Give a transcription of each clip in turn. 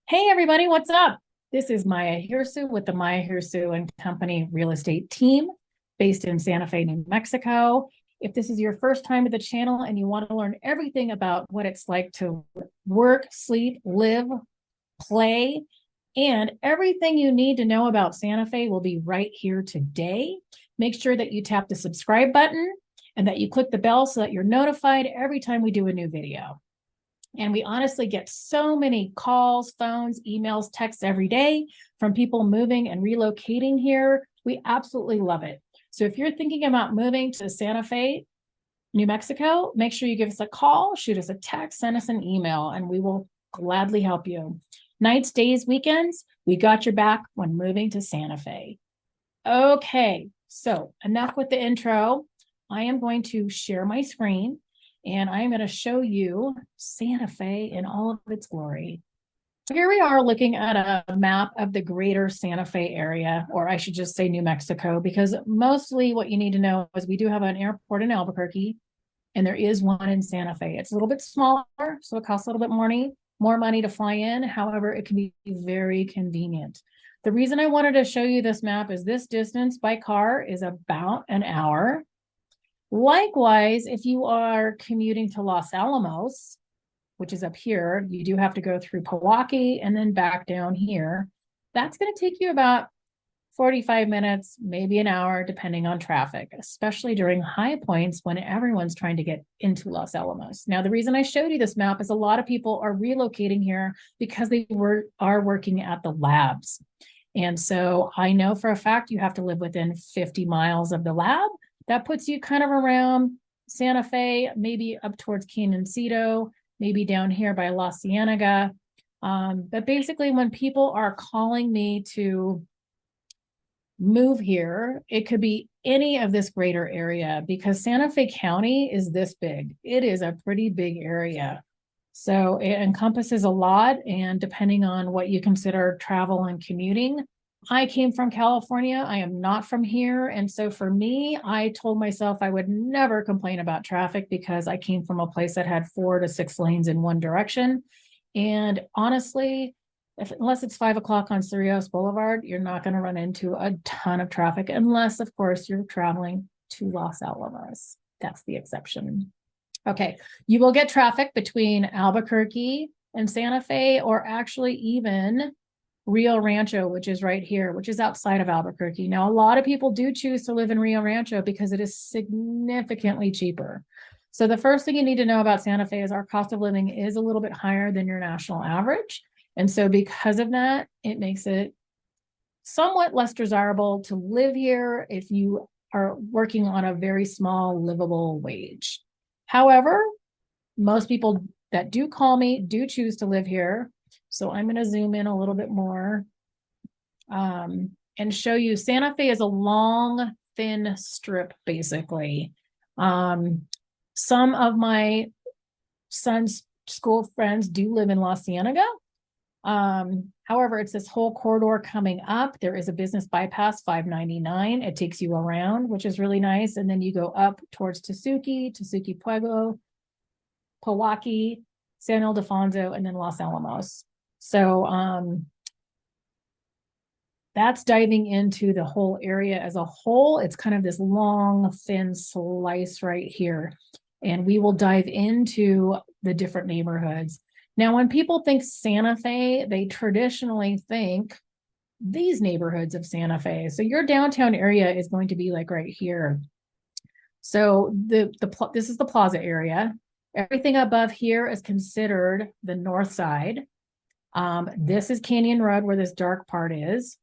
Hey everybody, what's up? This is Maya Hiersoux with the Maya Hiersoux and Company real estate team based in Santa Fe, New Mexico. If this is your first time to the channel and you want to learn everything about what it's like to work, sleep, live, play, and everything you need to know about Santa Fe will be right here today. Make sure that you tap the subscribe button and that you click the bell so that you're notified every time we do a new video. And we honestly get so many calls, phones, emails, texts every day from people moving and relocating here. We absolutely love it. So if you're thinking about moving to Santa Fe, New Mexico, make sure you give us a call, shoot us a text, send us an email, and we will gladly help you. Nights, days, weekends, we got your back when moving to Santa Fe. Okay, so enough with the intro. I am going to share my screen and I'm going to show you Santa Fe in all of its glory. Here we are looking at a map of the greater Santa Fe area, or I should just say New Mexico, because mostly what you need to know is we do have an airport in Albuquerque, and there is one in Santa Fe. It's a little bit smaller, so it costs a little bit more money to fly in. However, it can be very convenient. The reason I wanted to show you this map is this distance by car is about an hour. Likewise, if you are commuting to Los Alamos, which is up here, you do have to go through Pewaukee and then back down here. That's going to take you about 45 minutes, maybe an hour, depending on traffic, especially during high points when everyone's trying to get into Los Alamos. Now, the reason I showed you this map is a lot of people are relocating here because they are working at the labs. And so I know for a fact you have to live within 50 miles of the lab. That puts you kind of around Santa Fe, maybe up towards Canoncito, maybe down here by La Cienega. But basically, when people are calling me to move here, it could be any of this greater area because Santa Fe County is this big. It is a pretty big area. So it encompasses a lot, and depending on what you consider travel and commuting, I came from California. I am not from here. And so for me, I told myself I would never complain about traffic because I came from a place that had 4 to 6 lanes in one direction. And honestly, unless it's 5 o'clock on Cerritos Boulevard, you're not going to run into a ton of traffic unless, of course, you're traveling to Los Alamos. That's the exception. Okay, you will get traffic between Albuquerque and Santa Fe, or actually even Rio Rancho, which is right here, which is outside of Albuquerque. Now, a lot of people do choose to live in Rio Rancho because it is significantly cheaper. So the first thing you need to know about Santa Fe is our cost of living is a little bit higher than your national average. And so because of that, it makes it somewhat less desirable to live here if you are working on a very small livable wage. However, most people that do call me do choose to live here. So I'm going to zoom in a little bit more and show you Santa Fe is a long, thin strip, basically. Some of my son's school friends do live in La Cienega. However, it's this whole corridor coming up. There is a business bypass 599. It takes you around, which is really nice. And then you go up towards Tesuque Pueblo, Pewaukee, San Ildefonso, and then Los Alamos. So that's diving into the whole area as a whole. It's kind of this long, thin slice right here. And we will dive into the different neighborhoods. Now, when people think Santa Fe, they traditionally think these neighborhoods of Santa Fe. So your downtown area is going to be like right here. So this is the plaza area. Everything above here is considered the north side. This is Canyon Road, where this dark part is.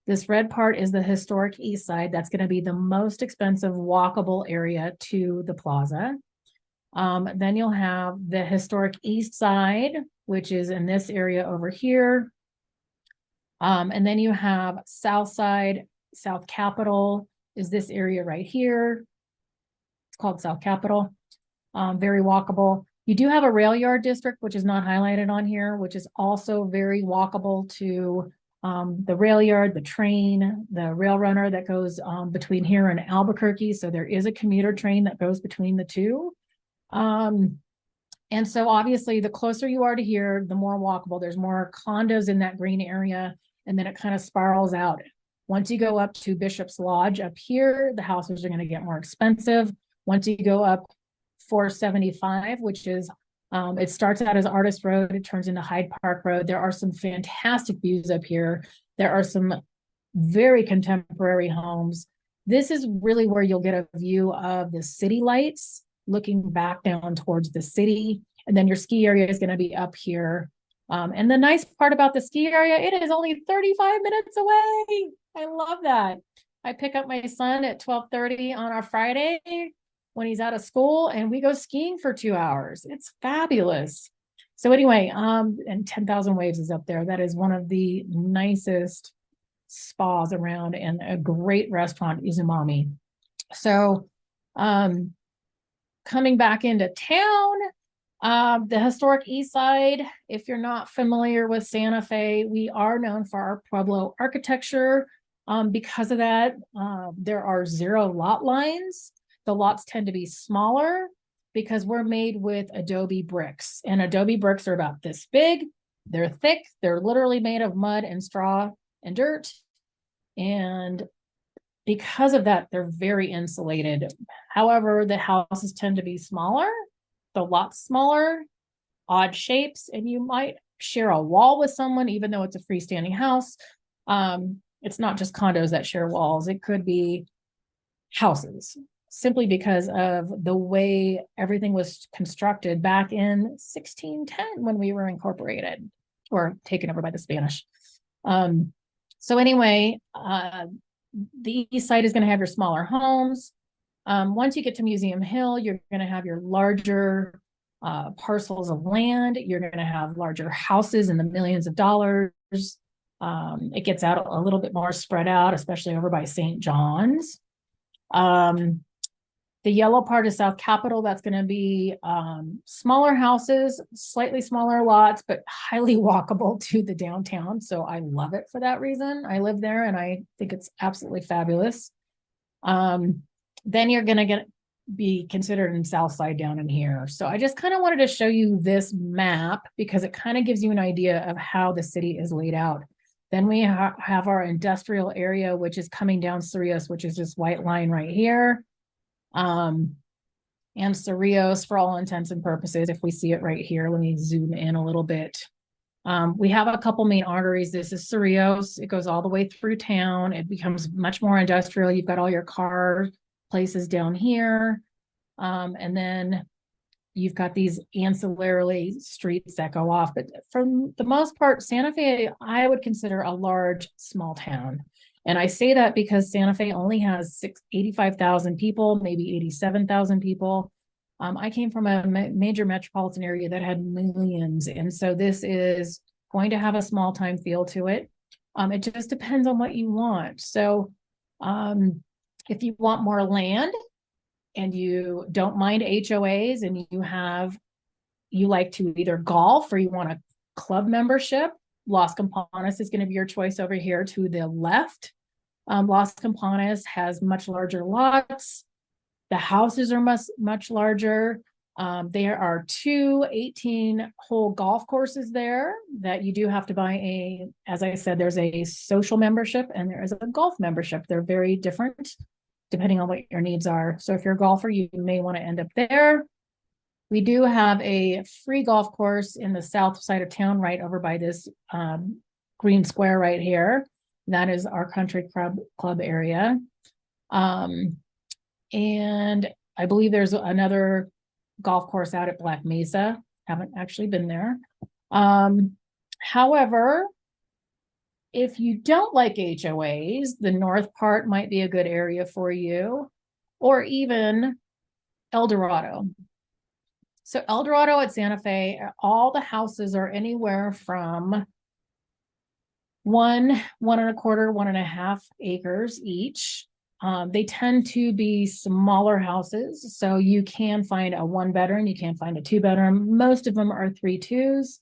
This red part is the historic east side. That's going to be the most expensive walkable area to the plaza. Then you'll have the historic east side, which is in this area over here. And then you have south side, South Capitol is this area right here. It's called South Capitol. Very walkable. You do have a rail yard district, which is not highlighted on here, which is also very walkable to the rail yard, the train, the rail runner that goes between here and Albuquerque. So there is a commuter train that goes between the two. And so obviously the closer you are to here, the more walkable. There's more condos in that green area, and then it kind of spirals out. Once you go up to Bishop's Lodge up here, the houses are going to get more expensive. Once you go up 475, which is, it starts out as Artist Road, it turns into Hyde Park Road. There are some fantastic views up here. There are some very contemporary homes. This is really where you'll get a view of the city lights looking back down towards the city. And then your ski area is going to be up here. And the nice part about the ski area, it is only 35 minutes away. I love that. I pick up my son at 12:30 on a Friday when he's out of school, and we go skiing for 2 hours. It's fabulous. So anyway, and 10,000 Waves is up there. That is one of the nicest spas around, and a great restaurant, Izumami. So coming back into town, the historic East Side, if you're not familiar with Santa Fe, we are known for our Pueblo architecture. Because of that, there are 0 lot lines. The lots tend to be smaller because we're made with adobe bricks, and adobe bricks are about this big. They're thick. They're literally made of mud and straw and dirt. And because of that, they're very insulated. However, the houses tend to be smaller, the lots smaller, odd shapes, and you might share a wall with someone, even though it's a freestanding house. It's not just condos that share walls. It could be houses, simply because of the way everything was constructed back in 1610 when we were incorporated or taken over by the Spanish. So anyway, the East Side is going to have your smaller homes. Once you get to Museum Hill, you're going to have your larger parcels of land. You're going to have larger houses in the millions of dollars. It gets out a little bit more spread out, especially over by St. John's. The yellow part is South Capitol. That's going to be smaller houses, slightly smaller lots, but highly walkable to the downtown. So I love it for that reason. I live there and I think it's absolutely fabulous. Then you're going to be considered in South Side down in here. So I just kind of wanted to show you this map because it kind of gives you an idea of how the city is laid out. Then we have our industrial area, which is coming down Cerrillos, which is this white line right here. And Cerrillos, for all intents and purposes, if we see it right here, let me zoom in a little bit. We have a couple main arteries. This is Cerrillos. It goes all the way through town. It becomes much more industrial. You've got all your car places down here. And then you've got these ancillary streets that go off. But for the most part, Santa Fe, I would consider a large, small town. And I say that because Santa Fe only has 85,000 people, maybe 87,000 people. I came from a major metropolitan area that had millions. And so this is going to have a small time feel to it. It just depends on what you want. So if you want more land and you don't mind HOAs and you like to either golf or you want a club membership, Las Campanas is going to be your choice over here to the left. Las Campanas has much larger lots. The houses are much larger. There are 2 18-hole golf courses there that you do have to buy as I said, there's a social membership and there is a golf membership. They're very different depending on what your needs are. So if you're a golfer, you may want to end up there. We do have a free golf course in the south side of town, right over by this green square right here. That is our country club area. And I believe there's another golf course out at Black Mesa. Haven't actually been there. However, if you don't like HOAs, the north part might be a good area for you, or even El Dorado. So El Dorado at Santa Fe, all the houses are anywhere from 1, 1.25, 1.5 acres each. They tend to be smaller houses. So you can find a 1-bedroom, you can find a 2-bedroom. Most of them are 3-2s.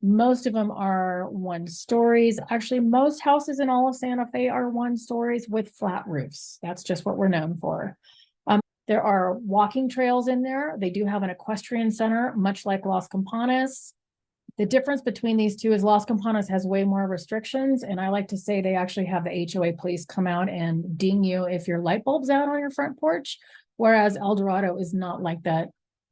Most of them are 1 stories. Actually, most houses in all of Santa Fe are 1 stories with flat roofs. That's just what we're known for. There are walking trails in there. They do have an equestrian center, much like Las Campanas. The difference between these two is Las Campanas has way more restrictions. And I like to say they actually have the HOA police come out and ding you if your light bulb's out on your front porch. Whereas El Dorado is not like that.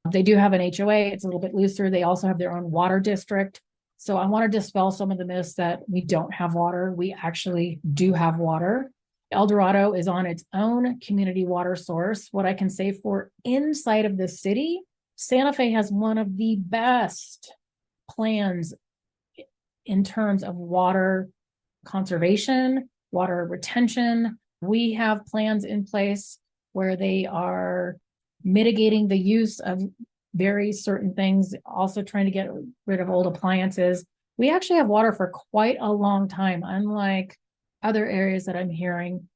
They do have an HOA. It's a little bit looser. They also have their own water district. So I want to dispel some of the myths that we don't have water. We actually do have water. El Dorado is on its own community water source. What I can say for inside of the city, Santa Fe has one of the best plans in terms of water conservation, water retention. We have plans in place where they are mitigating the use of very certain things, also trying to get rid of old appliances. We actually have water for quite a long time, unlike other areas that I'm hearing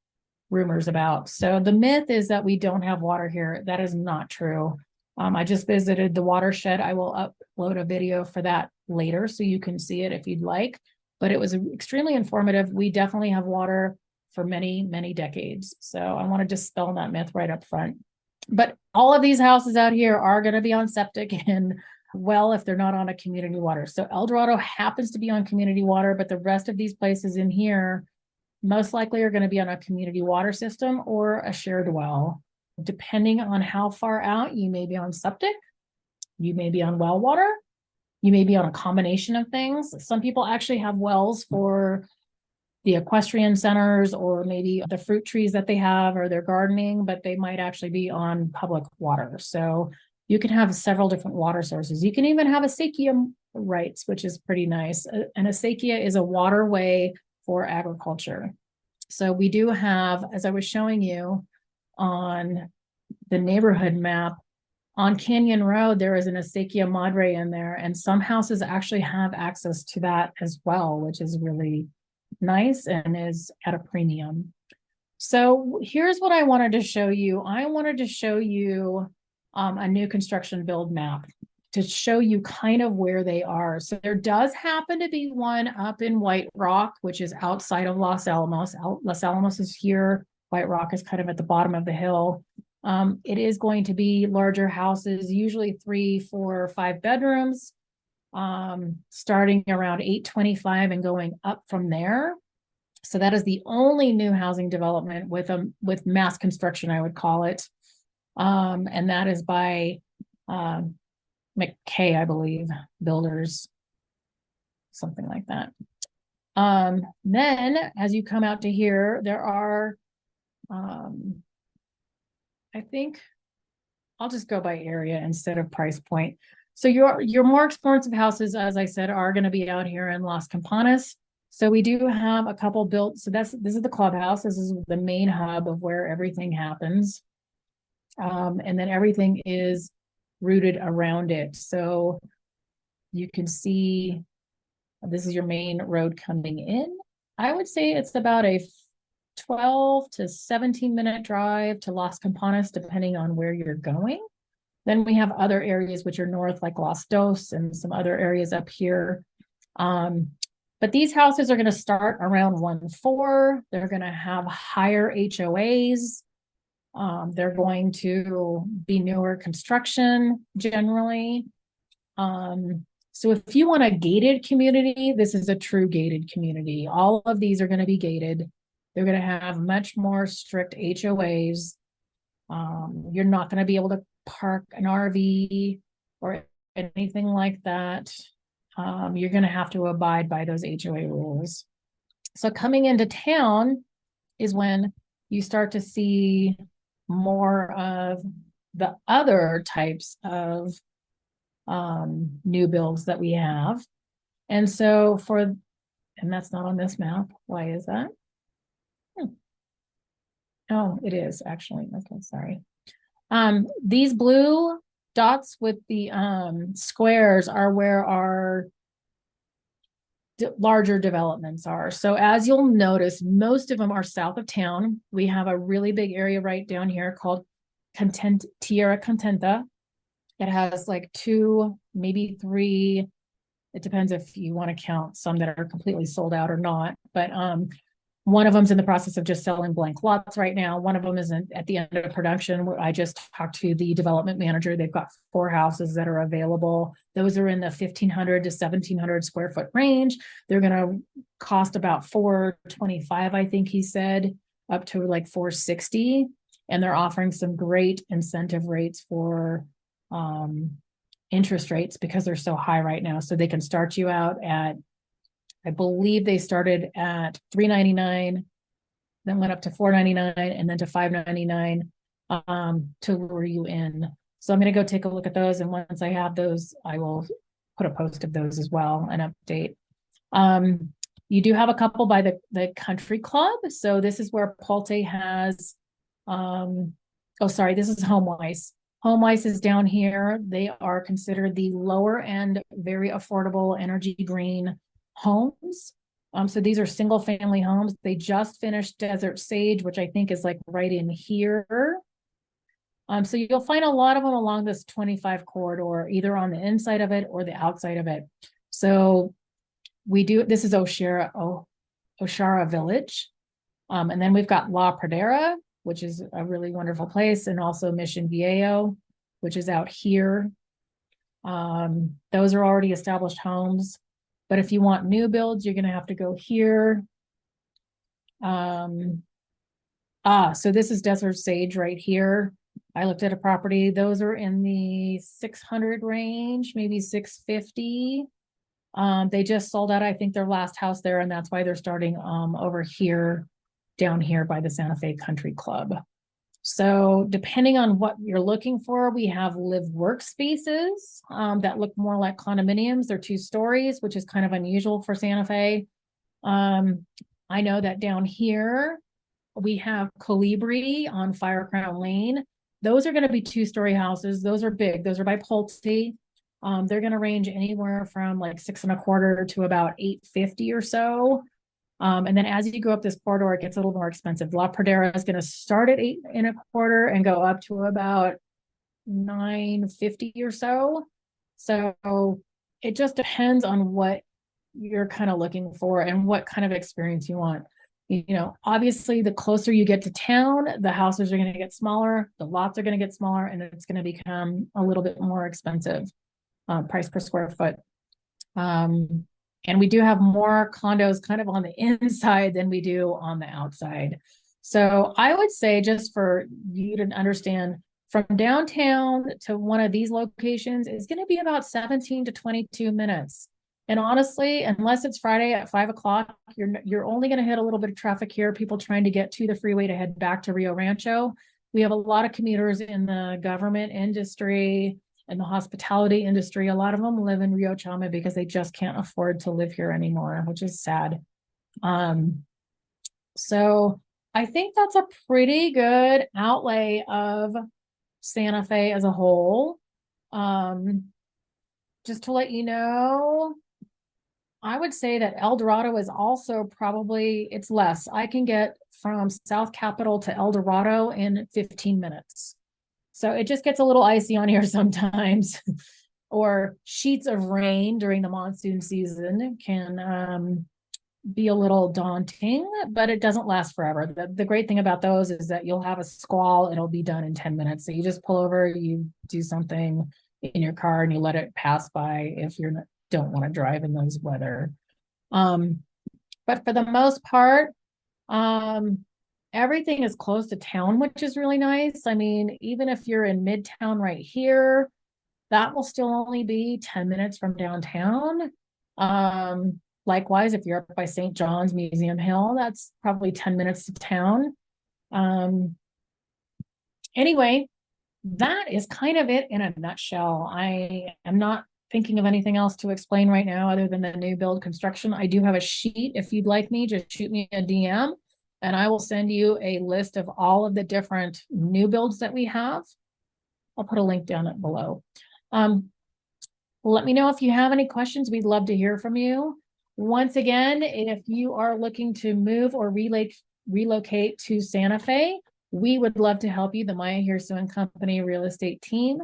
rumors about. So the myth is that we don't have water here. That is not true. I just visited the watershed. I will upload a video for that later so you can see it if you'd like, but it was extremely informative. We definitely have water for many, many decades. So I want to dispel that myth right up front. But all of these houses out here are going to be on septic and well, if they're not on a community water. So El Dorado happens to be on community water, but the rest of these places in here most likely are going to be on a community water system or a shared well. Depending on how far out, you may be on septic, you may be on well water, you may be on a combination of things. Some people actually have wells for the equestrian centers or maybe the fruit trees that they have or their gardening, but they might actually be on public water. So you can have several different water sources. You can even have acequia rights, which is pretty nice. An acequia is a waterway for agriculture. So we do have, as I was showing you on the neighborhood map, on Canyon Road, there is an acequia madre in there, and some houses actually have access to that as well, which is really nice and is at a premium. So here's what I wanted to show you. I wanted to show you a new construction build map to show you kind of where they are. So there does happen to be one up in White Rock, which is outside of Los Alamos. Los Alamos is here. White Rock is kind of at the bottom of the hill. It is going to be larger houses, usually 3, 4, 5 bedrooms, starting around 825 and going up from there. So that is the only new housing development with mass construction, I would call it. And that is by McKay, I believe, builders, something like that. Then as you come out to here, there are, I think I'll just go by area instead of price point. So your more expensive houses, as I said, are going to be out here in Las Campanas. So we do have a couple built. So this is the clubhouse. This is the main hub of where everything happens. And then everything is rooted around it. So you can see this is your main road coming in. I would say it's about a 12 to 17 minute drive to Las Campanas, depending on where you're going. Then we have other areas which are north, like Los Dos and some other areas up here. But these houses are going to start around 1.4. They're going to have higher HOAs. They're going to be newer construction generally. So if you want a gated community, this is a true gated community. All of these are going to be gated. They're going to have much more strict HOAs. You're not going to be able to park an RV or anything like that. You're going to have to abide by those HOA rules. So coming into town is when you start to see more of the other types of new builds that we have. And so and that's not on this map. Why is that? Oh, it is actually. Okay, sorry. These blue dots with the squares are where our larger developments are. So as you'll notice, most of them are south of town. We have a really big area right down here called Tierra Contenta. It has like 2, maybe 3. It depends if you want to count some that are completely sold out or not. But One of them's in the process of just selling blank lots right now. One of them is at the end of production. I just talked to the development manager. They've got 4 houses that are available. Those are in the 1,500 to 1,700 square foot range. They're going to cost about $425, I think he said, up to like $460. And they're offering some great incentive rates for interest rates because they're so high right now. So they can start you out at, I believe they started at $399, then went up to $499, and then to $599 to lure you in. So I'm going to go take a look at those, and once I have those, I will put a post of those as well, an update. You do have a couple by the country club. So this is where Pulte has, this is HomeWise. HomeWise is down here. They are considered the lower end, very affordable, energy green homes. So these are single family homes. They just finished Desert Sage, which I think is like right in here. So you'll find a lot of them along this 25 corridor, either on the inside of it or the outside of it. So this is Oshara Village. And then we've got La Pradera, which is a really wonderful place, and also Mission Viejo, which is out here. Those are already established homes. But if you want new builds, you're going to have to go here. So this is Desert Sage right here. I looked at a property. Those are in the 600 range, maybe 650. They just sold out, I think, their last house there, and that's why they're starting over here, down here by the Santa Fe Country Club. So depending on what you're looking for, we have live workspaces that look more like condominiums. They're 2 stories, which is kind of unusual for Santa Fe. I know that down here, we have Colibri on Fire Crown Lane. Those are going to be 2-story houses. Those are big. Those are by Pulte. They're going to range anywhere from like 6.25 to about 850 or so. And then as you go up this corridor, it gets a little more expensive. La Pradera is going to start at 8.25 and go up to about 950 or so. So it just depends on what you're kind of looking for and what kind of experience you want. You know, obviously, the closer you get to town, the houses are going to get smaller, the lots are going to get smaller, and it's going to become a little bit more expensive price per square foot. And we do have more condos kind of on the inside than we do on the outside. So I would say, just for you to understand, from downtown to one of these locations is going to be about 17 to 22 minutes. And honestly, unless it's Friday at 5 o'clock, you're only going to hit a little bit of traffic here, people trying to get to the freeway to head back to Rio Rancho. We have a lot of commuters in the government industry and the hospitality industry. A lot of them live in Rio Chama because they just can't afford to live here anymore, which is sad. So I think that's a pretty good outlay of Santa Fe as a whole. Just to let you know, I would say that El Dorado is also probably, it's less. I can get from South Capitol to El Dorado in 15 minutes. So it just gets a little icy on here sometimes, or sheets of rain during the monsoon season can be a little daunting, but it doesn't last forever. The great thing about those is that you'll have a squall, it'll be done in 10 minutes. So you just pull over, you do something in your car and you let it pass by if you don't want to drive in those weather. But for the most part, everything is close to town, which is really nice. I mean, even if you're in Midtown right here, that will still only be 10 minutes from downtown. Likewise, if you're up by St. John's Museum Hill, that's probably 10 minutes to town. Anyway, that is kind of it in a nutshell. I am not thinking of anything else to explain right now other than the new build construction. I do have a sheet. If you'd like me, just shoot me a DM and I will send you a list of all of the different new builds that we have. I'll put a link down below. Let me know if you have any questions. We'd love to hear from you. Once again, if you are looking to move or relocate to Santa Fe, we would love to help you, the Maya Hiersoux and Company real estate team.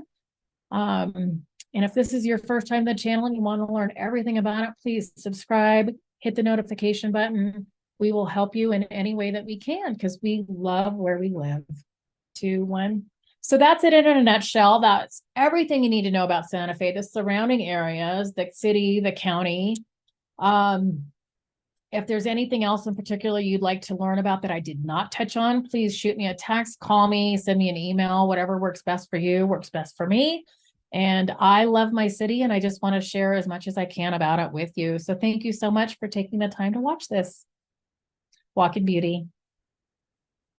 And if this is your first time to the channel and you want to learn everything about it, please subscribe, hit the notification button. We will help you in any way that we can because we love where we live. 2, 1. So that's it in a nutshell. That's everything you need to know about Santa Fe, the surrounding areas, the city, the county. If there's anything else in particular you'd like to learn about that I did not touch on, please shoot me a text, call me, send me an email, whatever works best for you, works best for me. And I love my city and I just want to share as much as I can about it with you. So thank you so much for taking the time to watch this. Walk in Beauty.